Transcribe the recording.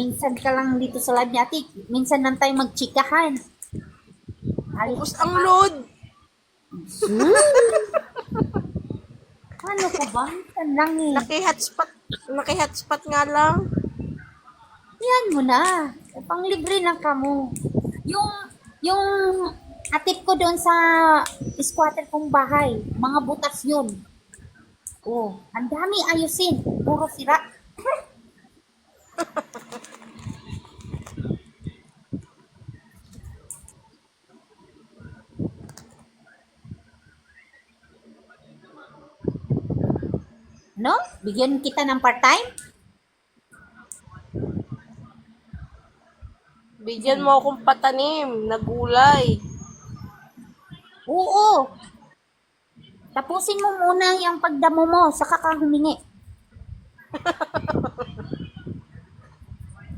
Minsan ka lang dito sa live ni ate. Minsan lang tayo magchikahan. Ubus ang load. Ano ka ba? Minsan lang eh. Naki-hotspot nga lang. Yan mo na. Panglibre lang ka mo. Yung atip ko doon sa squatter kong bahay, mga butas yun. Oh, ang dami ayusin. Puro sira. No? Bigyan kita ng part-time? Bigyan mo akong patanim na gulay. Oo. Tapusin mo muna yung pagdamo mo, saka ka humingi.